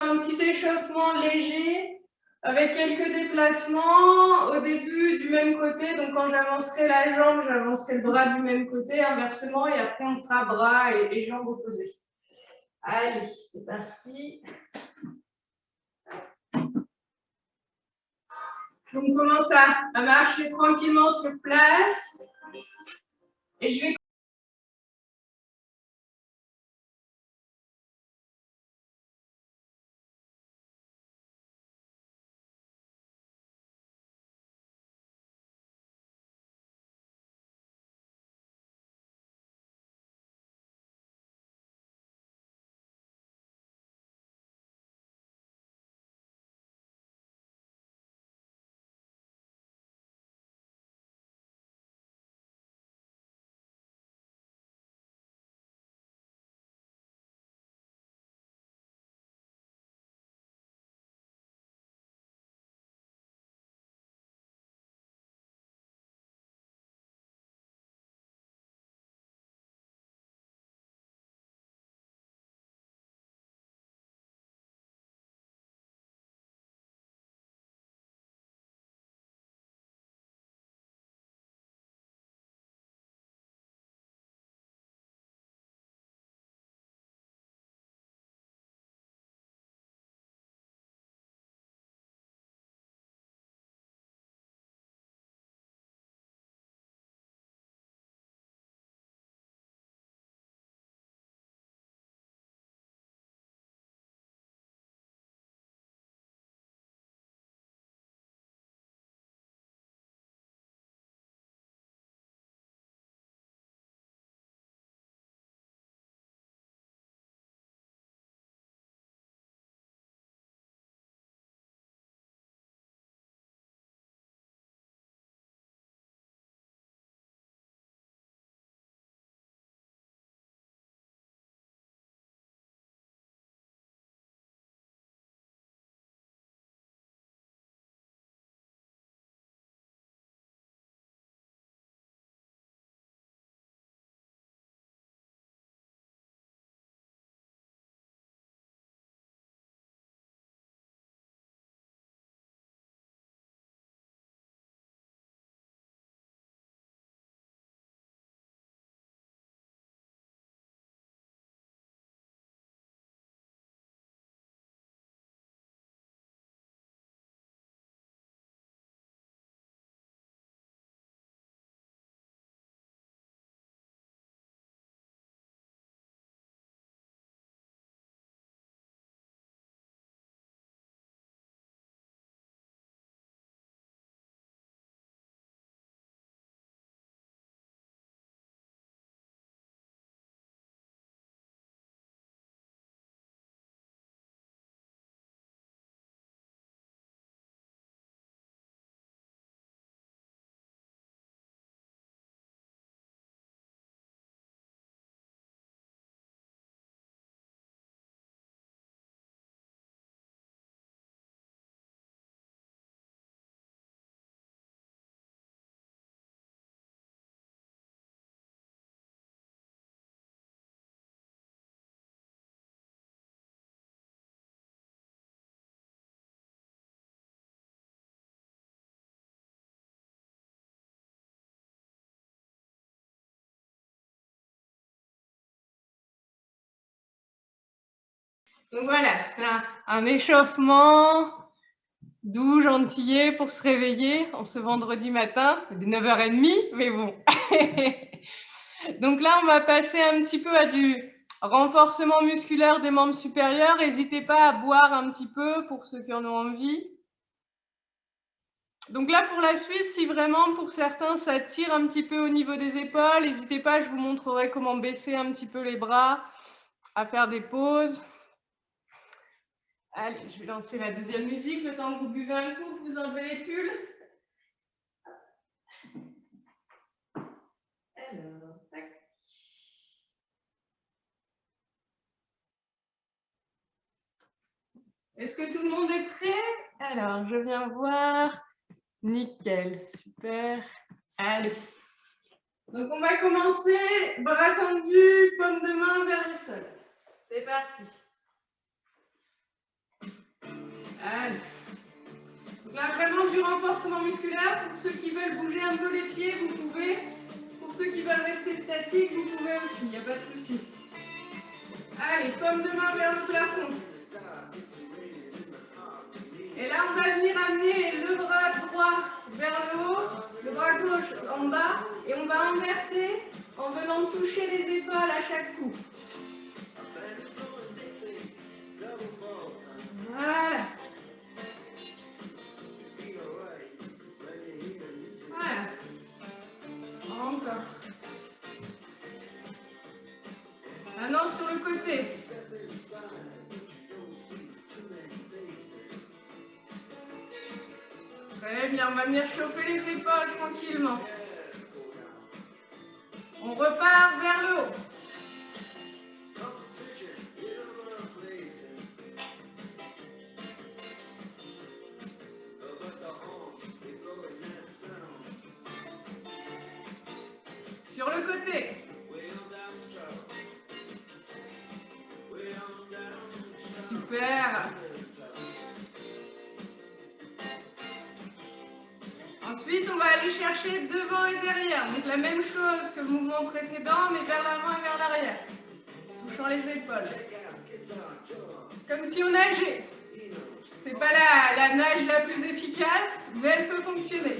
un petit échauffement léger avec quelques déplacements au début du même côté. Donc quand j'avancerai la jambe, j'avancerai le bras du même côté, inversement, et après on fera bras et jambes opposées. Allez, c'est parti. Donc on commence à marcher tranquillement sur place. Et je vais Donc voilà, c'est un échauffement doux, gentillet pour se réveiller en ce vendredi matin. Il est 9h30, mais bon. Donc là, on va passer un petit peu à du renforcement musculaire des membres supérieurs. N'hésitez pas à boire un petit peu pour ceux qui en ont envie. Donc là, pour la suite, si vraiment pour certains, ça tire un petit peu au niveau des épaules, n'hésitez pas, je vous montrerai comment baisser un petit peu les bras, à faire des pauses. Allez, je vais lancer la deuxième musique, le temps que vous buvez un coup, vous enlevez les pulls. Alors, tac. Est-ce que tout le monde est prêt? Alors, je viens voir. Nickel, super. Allez. Donc, on va commencer, bras tendus, paume de main vers le sol. C'est parti. Allez. Donc là, vraiment du renforcement musculaire. Pour ceux qui veulent bouger un peu les pieds, vous pouvez. Pour ceux qui veulent rester statiques, vous pouvez aussi, il n'y a pas de souci. Allez, paume de main vers le plafond. Et là, on va venir amener le bras droit vers le haut, le bras gauche en bas, et on va inverser en venant toucher les épaules à chaque coup. Voilà. Voilà. Encore. Maintenant sur le côté. Très bien, on va venir chauffer les épaules tranquillement. On repart vers le haut. Sur le côté. Super. Ensuite, on va aller chercher devant et derrière. Donc la même chose que le mouvement précédent, mais vers l'avant et vers l'arrière. Touchant les épaules. Comme si on nageait. C'est pas la nage la plus efficace, mais elle peut fonctionner.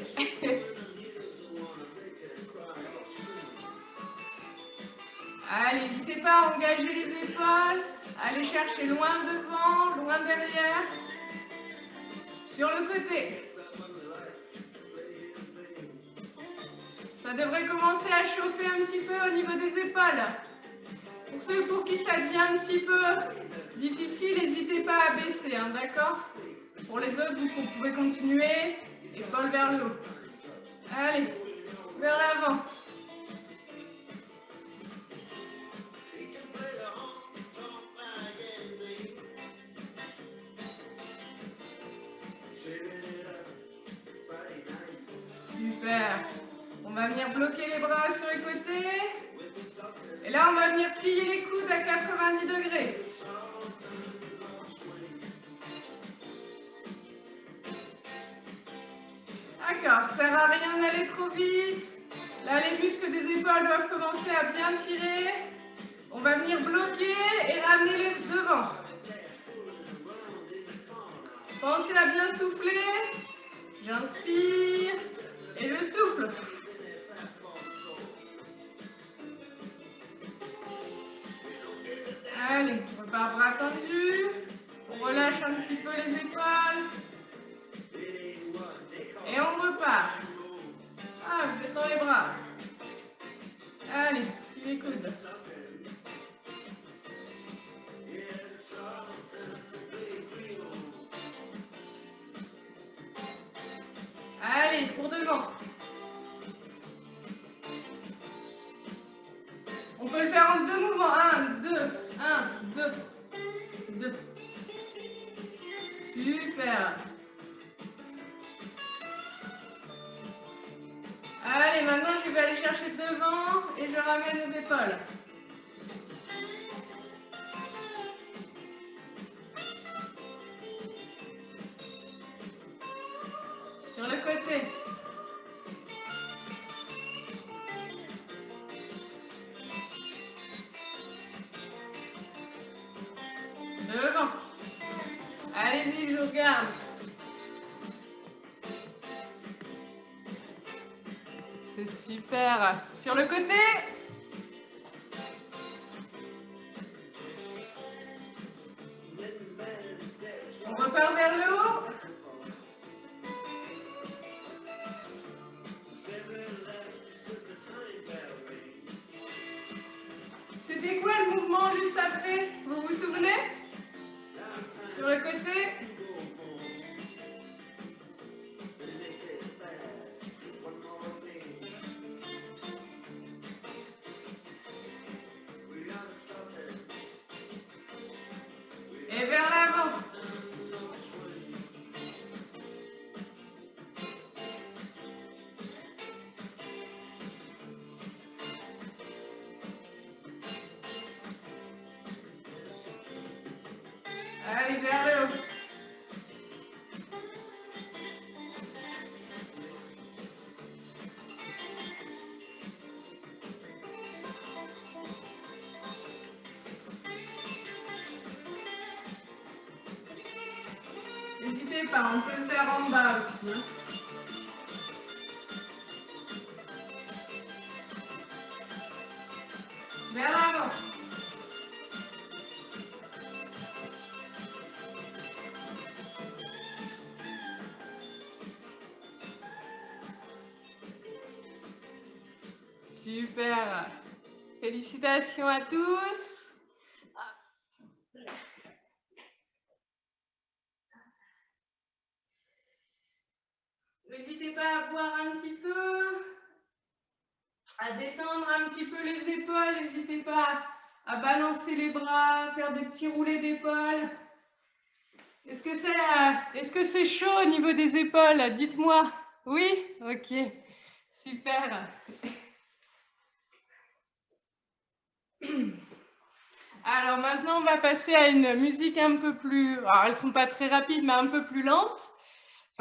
Allez, n'hésitez pas à engager les épaules, aller chercher loin devant, loin derrière. Sur le côté. Ça devrait commencer à chauffer un petit peu au niveau des épaules. Pour ceux pour qui ça devient un petit peu difficile, n'hésitez pas à baisser, hein, d'accord? Pour les autres, vous pouvez continuer, épaules vers le haut. Allez, vers l'avant. Super. On va venir bloquer les bras sur les côtés. Et là, on va venir plier les coudes à 90 degrés. D'accord, ça ne sert à rien d'aller trop vite. Là, les muscles des épaules doivent commencer à bien tirer. On va venir bloquer et ramener les devant. Pensez à bien souffler. J'inspire et je souffle. Allez, on repart bras tendus. On relâche un petit peu les épaules. Et on repart. Ah, j'étends les bras. Allez, les coudes. Allez, pour devant. On peut le faire en 2 mouvements. 1, 2, 1, 2, 2. Super. Allez, maintenant je vais aller chercher devant et je ramène les épaules. Sur le côté. Devant. Allez-y, je vous garde. C'est super. Sur le côté. On repart vers le haut. C'était quoi le mouvement juste après? Vous vous souvenez? Sur le côté. Et vers l'avant. Allez, vers le haut. n'hésitez pas, on peut le faire en bas aussi. Hein. Vers l'avant. Super. Félicitations à tous. N'hésitez pas à boire un petit peu, à détendre un petit peu les épaules. N'hésitez pas à balancer les bras, faire des petits roulés d'épaules. Est-ce que c'est chaud au niveau des épaules? Dites-moi. Oui? Ok. Super. Alors maintenant, on va passer à une musique un peu plus... Alors, elles ne sont pas très rapides, mais un peu plus lentes.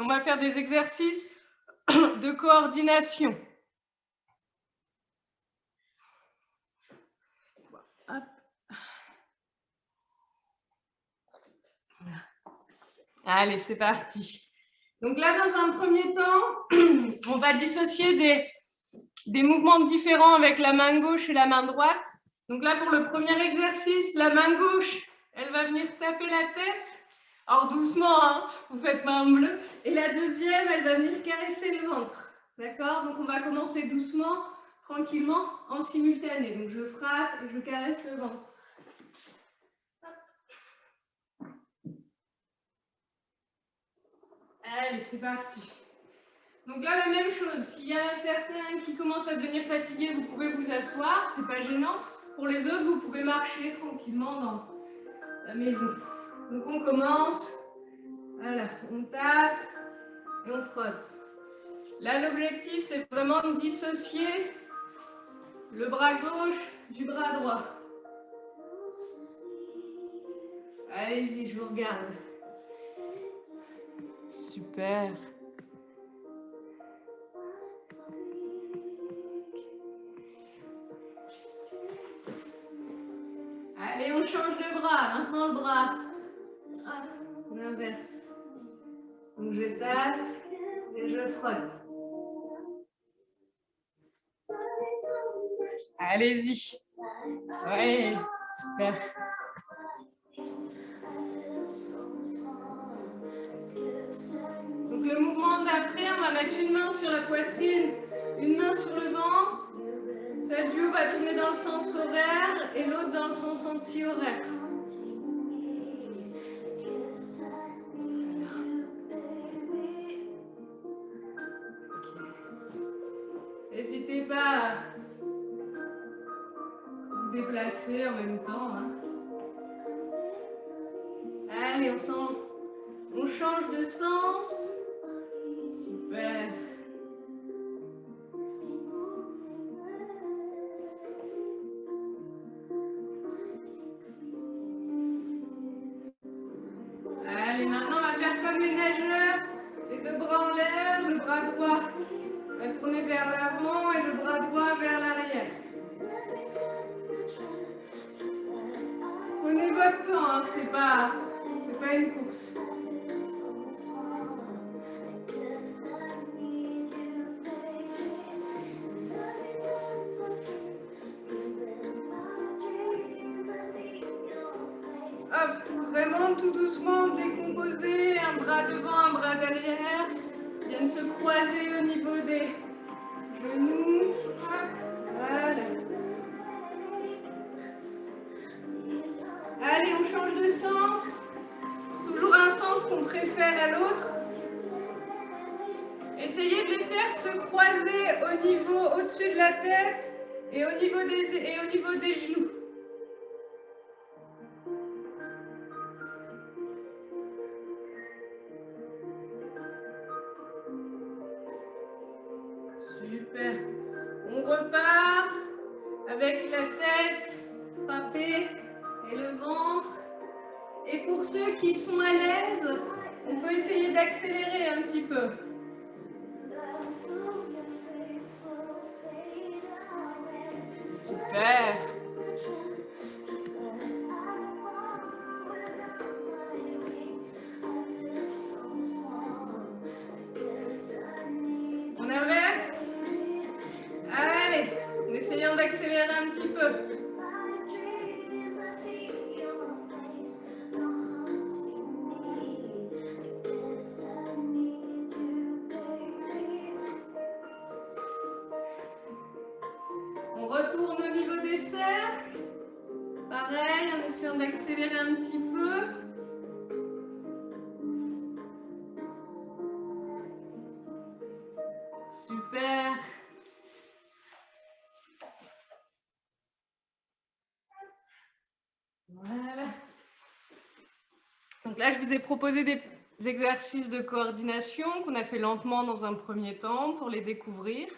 On va faire des exercices de coordination. Hop. Allez, c'est parti. Donc là, dans un premier temps, on va dissocier des mouvements différents avec la main gauche et la main droite. Donc là, pour le premier exercice, la main gauche, elle va venir taper la tête. Alors doucement, hein, vous faites main bleue. Et la deuxième, elle va venir caresser le ventre. D'accord? Donc on va commencer doucement, tranquillement, en simultané. Donc je frappe et je caresse le ventre. Allez, c'est parti. Donc là, la même chose. S'il y en a certains qui commencent à devenir fatigués, vous pouvez vous asseoir, c'est pas gênant. Pour les autres, vous pouvez marcher tranquillement dans la maison. Donc on commence. Voilà, on tape et on frotte. Là, l'objectif, c'est vraiment de dissocier le bras gauche du bras droit. Allez-y, je vous regarde. Super. Allez, on change de bras. Maintenant, le bras. Hop, on inverse. Donc, je tape et je frotte. Allez-y. Ouais, super. Donc, le mouvement d'après, on va mettre une main sur la poitrine, une main sur le ventre. Cette vue va tourner dans le sens horaire et l'autre dans le sens anti-horaire. N'hésitez pas à vous déplacer en même temps. Hein. Allez, on change de sens. Super. Allez, maintenant on va faire comme les nageurs. Les deux bras en l'air, le bras droit va tourner vers l'avant et le bras droit vers l'arrière. Prenez votre temps, hein, c'est pas une course. Hop, vraiment tout doucement décomposer, un bras devant, un bras derrière, viennent se croiser au niveau des genoux. Voilà. Allez, on change de sens. Toujours un sens qu'on préfère à l'autre. Essayez de les faire se croiser au-dessus de la tête et au niveau des genoux. Super. On repart avec la tête frappée et le ventre. Et pour ceux qui sont à l'aise, on peut essayer d'accélérer un petit peu. Super. Pareil, en essayant d'accélérer un petit peu. Super. Voilà. Donc là, je vous ai proposé des exercices de coordination qu'on a fait lentement dans un premier temps pour les découvrir.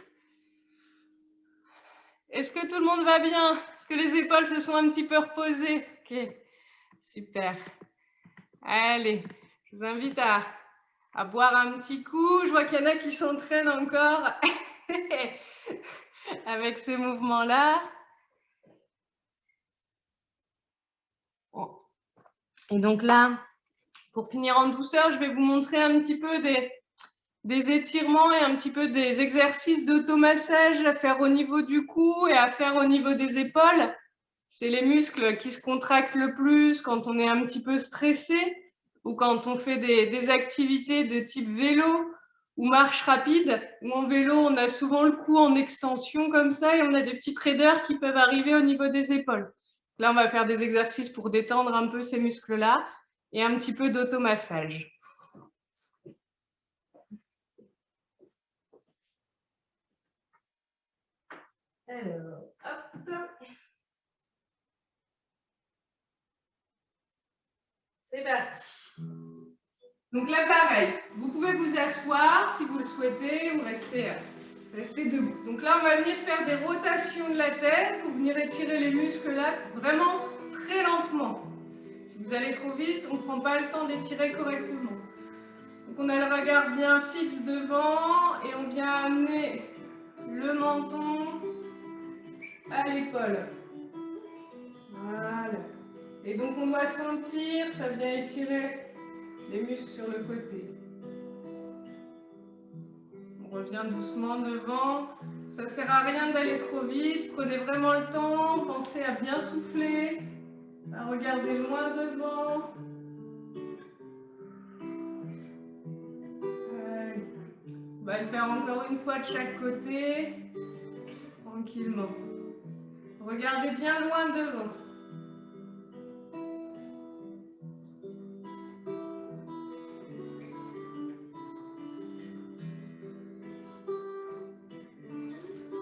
Est-ce que tout le monde va bien? Est-ce que les épaules se sont un petit peu reposées? Ok, super. Allez, je vous invite à boire un petit coup. Je vois qu'il y en a qui s'entraînent encore avec ces mouvements-là. Bon. Et donc là, pour finir en douceur, je vais vous montrer un petit peu des étirements et un petit peu des exercices d'automassage à faire au niveau du cou et à faire au niveau des épaules. C'est les muscles qui se contractent le plus quand on est un petit peu stressé ou quand on fait des activités de type vélo ou marche rapide. Ou en vélo, on a souvent le cou en extension comme ça et on a des petites raideurs qui peuvent arriver au niveau des épaules. Là, on va faire des exercices pour détendre un peu ces muscles-là et un petit peu d'automassage. Alors, hop. C'est parti. Donc là, pareil, vous pouvez vous asseoir si vous le souhaitez ou rester debout. Donc là, on va venir faire des rotations de la tête pour venir étirer les muscles là, vraiment très lentement. Si vous allez trop vite, on ne prend pas le temps d'étirer correctement. Donc on a le regard bien fixe devant et on vient amener le menton à l'épaule. Voilà. Et donc on doit sentir, ça vient étirer les muscles sur le côté. On revient doucement devant. Ça ne sert à rien d'aller trop vite. Prenez vraiment le temps. Pensez à bien souffler, à regarder loin devant. On va le faire encore une fois de chaque côté, tranquillement. Regardez bien loin devant.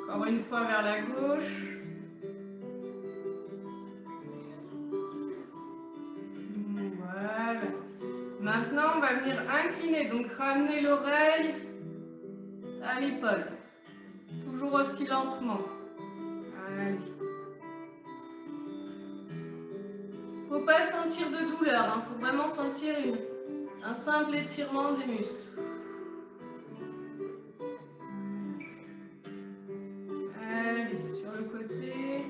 Encore une fois vers la gauche. Voilà. Maintenant, on va venir incliner, donc ramener l'oreille à l'épaule. Toujours aussi lentement. Allez. Il ne faut pas sentir de douleur, il faut vraiment sentir un simple étirement des muscles. Allez, sur le côté.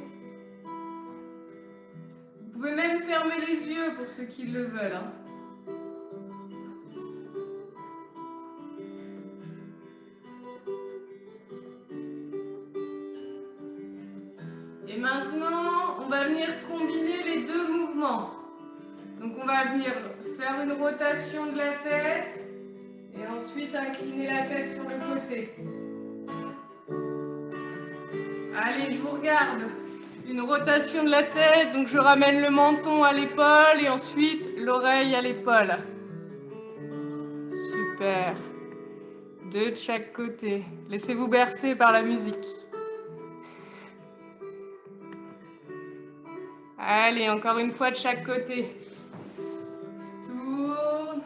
Vous pouvez même fermer les yeux pour ceux qui le veulent. Hein. Et maintenant, on va venir combiner les deux mouvements. Donc on va venir faire une rotation de la tête et ensuite incliner la tête sur le côté. Allez, je vous regarde. Une rotation de la tête, donc je ramène le menton à l'épaule et ensuite l'oreille à l'épaule. Super. Deux de chaque côté. Laissez-vous bercer par la musique. Allez, encore une fois de chaque côté. Tourne.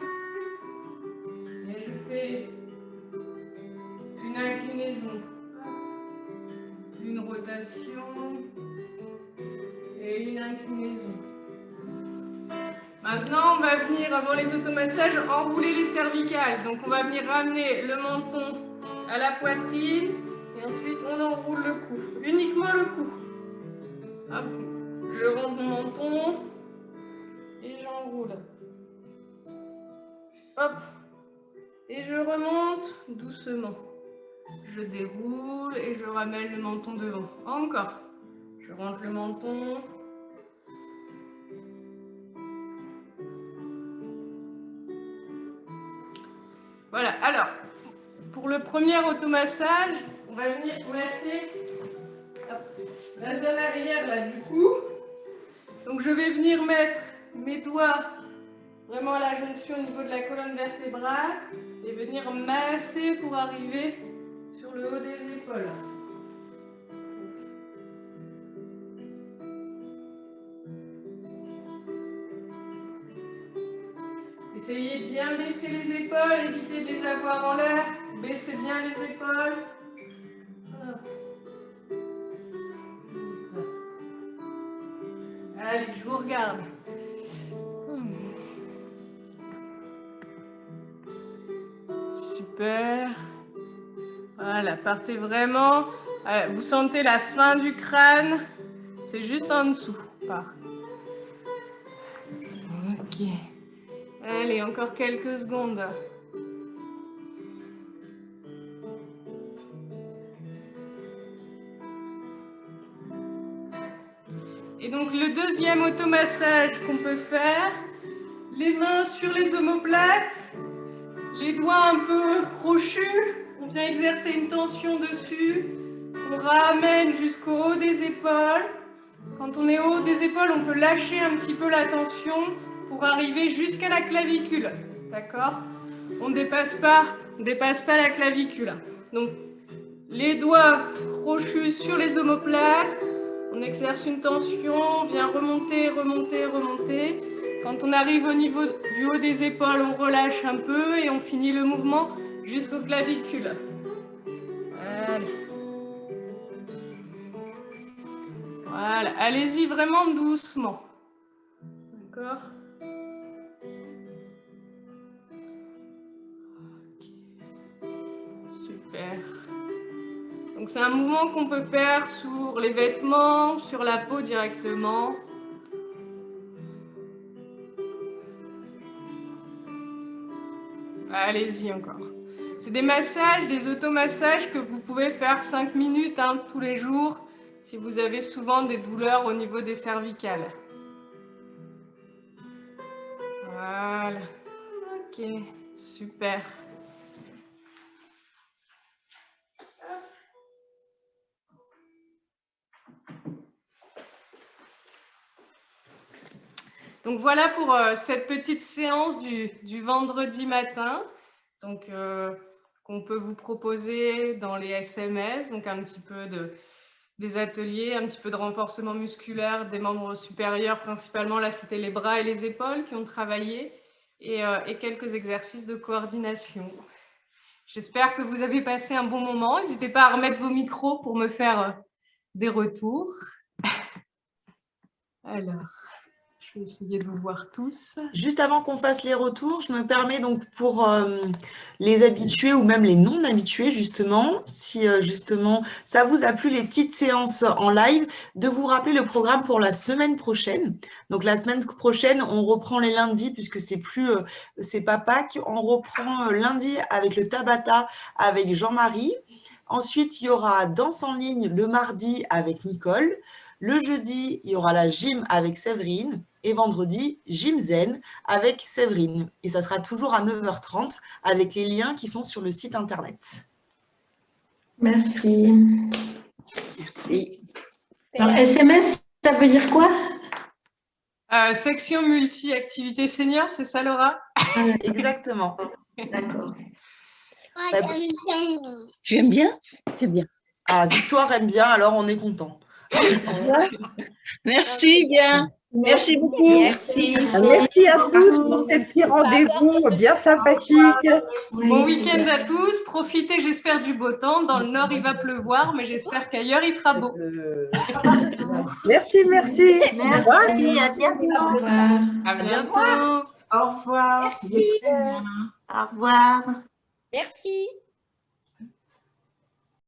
Et je fais une inclinaison. Une rotation. Et une inclinaison. Maintenant, on va venir, avant les automassages, enrouler les cervicales. Donc, on va venir ramener le menton à la poitrine. Et ensuite, on enroule le cou. Uniquement le cou. Hop. Je rentre mon menton. Et j'enroule. Hop. Et je remonte doucement. Je déroule et je ramène le menton devant. Encore. Je rentre le menton. Voilà. Alors, pour le premier automassage, on va venir placer la zone arrière là, du cou. Donc, je vais venir mettre mes doigts vraiment à la jonction au niveau de la colonne vertébrale et venir masser pour arriver sur le haut des épaules. Essayez de bien baisser les épaules, évitez de les avoir en l'air. Baissez bien les épaules. Voilà. Allez, je vous regarde. Super. Voilà, partez vraiment. Vous sentez la fin du crâne. C'est juste en dessous. Ok. Allez, encore quelques secondes. Et donc le deuxième automassage qu'on peut faire, les mains sur les omoplates, les doigts un peu crochus, on vient exercer une tension dessus, on ramène jusqu'au haut des épaules. Quand on est au haut des épaules, on peut lâcher un petit peu la tension pour arriver jusqu'à la clavicule, d'accord? On ne dépasse pas la clavicule. Donc les doigts crochus sur les omoplates. On exerce une tension, on vient remonter, remonter, remonter. Quand on arrive au niveau du haut des épaules, on relâche un peu et on finit le mouvement jusqu'aux clavicules. Allez. Voilà, allez-y vraiment doucement. D'accord ? Super. Donc c'est un mouvement qu'on peut faire sur les vêtements, sur la peau directement. Allez-y encore. C'est des massages, des automassages que vous pouvez faire 5 minutes tous les jours si vous avez souvent des douleurs au niveau des cervicales. Voilà. Ok, super. Donc voilà pour cette petite séance du vendredi matin, donc qu'on peut vous proposer dans les SMS, donc un petit peu des ateliers, un petit peu de renforcement musculaire des membres supérieurs, principalement là c'était les bras et les épaules qui ont travaillé, et quelques exercices de coordination. J'espère que vous avez passé un bon moment. N'hésitez pas à remettre vos micros pour me faire des retours. Alors... je vais essayer de vous voir tous. Juste avant qu'on fasse les retours, je me permets donc pour les habitués ou même les non-habitués justement, si justement ça vous a plu les petites séances en live, de vous rappeler le programme pour la semaine prochaine. Donc la semaine prochaine, on reprend les lundis puisque c'est pas Pâques, on reprend lundi avec le Tabata avec Jean-Marie. Ensuite, il y aura danse en ligne le mardi avec Nicole. Le jeudi, il y aura la gym avec Séverine. Et vendredi, gym zen avec Séverine. Et ça sera toujours à 9h30 avec les liens qui sont sur le site internet. Merci. Merci. Alors, SMS, ça veut dire quoi? Section multi-activité senior, c'est ça Laura? Exactement. D'accord. Tu aimes bien? C'est bien. Ah, Victoire aime bien, alors on est content. Merci bien. Merci beaucoup. Merci. Merci à tous pour ces petits rendez-vous bien sympathiques. Bon week-end à tous. Profitez, j'espère, du beau temps. Dans le nord, il va pleuvoir, mais j'espère qu'ailleurs, il fera beau. Merci, merci. Merci. À bientôt. Au revoir. À bientôt. Au revoir. Merci. Au revoir. Merci.